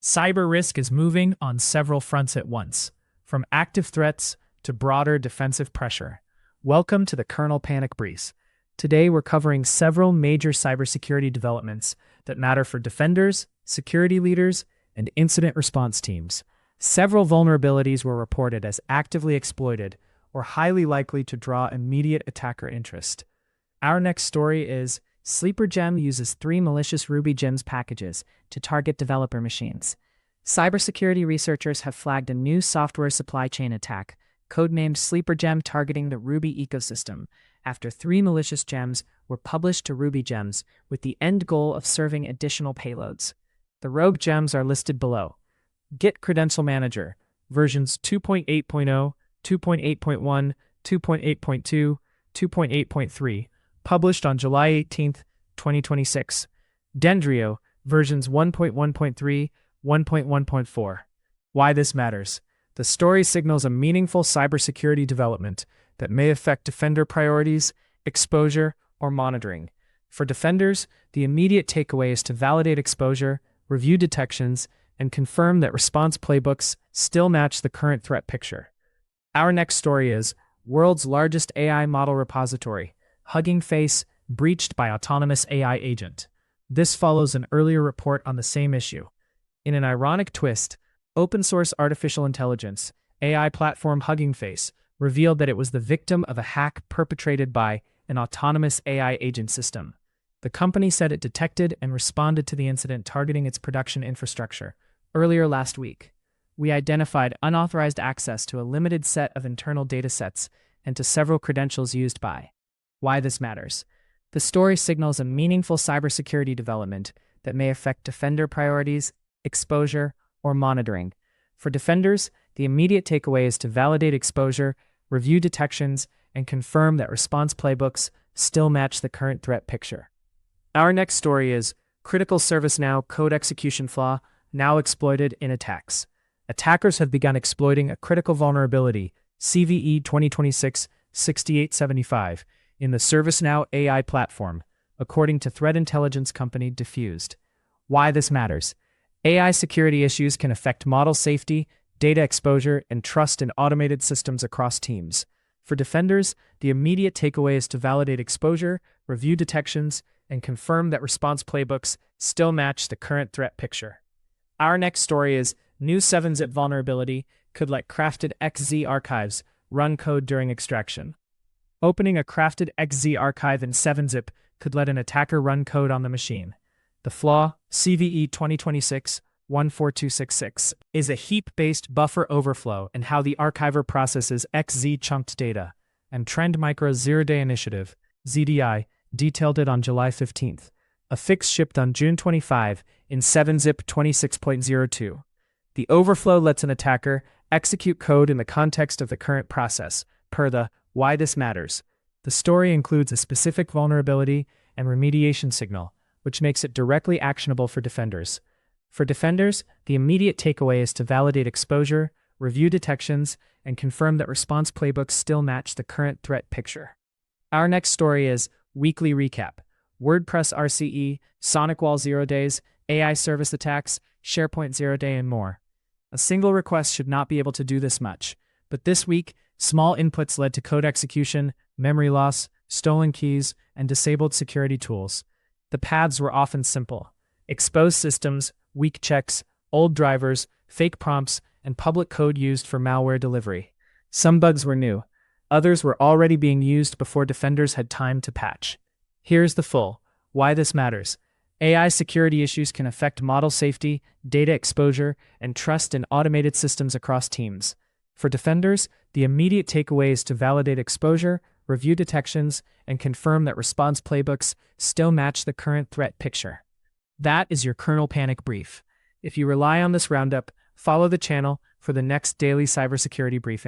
Cyber risk is moving on several fronts at once, from active threats to broader defensive pressure. Welcome to the Kernel Panic Brief. Today we're covering several major cybersecurity developments that matter for defenders, security leaders, and incident response teams. Several vulnerabilities were reported as actively exploited or highly likely to draw immediate attacker interest. Our next story is SleeperGem uses 3 malicious RubyGems packages to target developer machines. Cybersecurity researchers have flagged a new software supply chain attack, codenamed SleeperGem, targeting the Ruby ecosystem, after 3 malicious gems were published to RubyGems with the end goal of serving additional payloads. The rogue gems are listed below. Git Credential Manager, versions 2.8.0, 2.8.1, 2.8.2, 2.8.3, published on July 18, 2026. Dendrio, versions 1.1.3, 1.1.4. Why this matters. The story signals a meaningful cybersecurity development that may affect defender priorities, exposure, or monitoring. For defenders, the immediate takeaway is to validate exposure, review detections, and confirm that response playbooks still match the current threat picture. Our next story is World's Largest AI Model Repository, Hugging Face, breached by autonomous AI agent. This follows an earlier report on the same issue. In an ironic twist, open-source artificial intelligence AI platform Hugging Face revealed that it was the victim of a hack perpetrated by an autonomous AI agent system. The company said it detected and responded to the incident targeting its production infrastructure. Earlier last week, we identified unauthorized access to a limited set of internal datasets and to several credentials used by. Why this matters. The story signals a meaningful cybersecurity development that may affect defender priorities, exposure, or monitoring. For defenders, the immediate takeaway is to validate exposure, review detections, and confirm that response playbooks still match the current threat picture. Our next story is Critical ServiceNow Code Execution Flaw, now exploited in attacks. Attackers have begun exploiting a critical vulnerability, CVE 2026-6875, in the ServiceNow AI Platform, according to threat intelligence company Diffused. Why this matters. AI security issues can affect model safety, data exposure, and trust in automated systems across teams. For defenders, the immediate takeaway is to validate exposure, review detections, and confirm that response playbooks still match the current threat picture. Our next story is New 7-zip vulnerability could let crafted XZ archives run code during extraction. Opening a crafted XZ archive in 7-zip could let an attacker run code on the machine. The flaw, CVE 2026-14266, is a heap-based buffer overflow in how the archiver processes XZ chunked data, and Trend Micro's Zero-Day Initiative, ZDI, detailed it on July 15th. A fix shipped on June 25 in 7-zip 26.02. The overflow lets an attacker execute code in the context of the current process, per the Why This Matters. The story includes a specific vulnerability and remediation signal, which makes it directly actionable for defenders. For defenders, the immediate takeaway is to validate exposure, review detections, and confirm that response playbooks still match the current threat picture. Our next story is Weekly Recap. WordPress RCE, SonicWall 0 days, AI service attacks, SharePoint 0 day, and more. A single request should not be able to do this much, but this week, small inputs led to code execution, memory loss, stolen keys, and disabled security tools. The paths were often simple: exposed systems, weak checks, old drivers, fake prompts, and public code used for malware delivery. Some bugs were new. Others were already being used before defenders had time to patch. Here's the full Why This Matters. AI security issues can affect model safety, data exposure, and trust in automated systems across teams. For defenders, the immediate takeaway is to validate exposure, review detections, and confirm that response playbooks still match the current threat picture. That is your Kernel Panic Brief. If you rely on this roundup, follow the channel for the next daily cybersecurity briefing.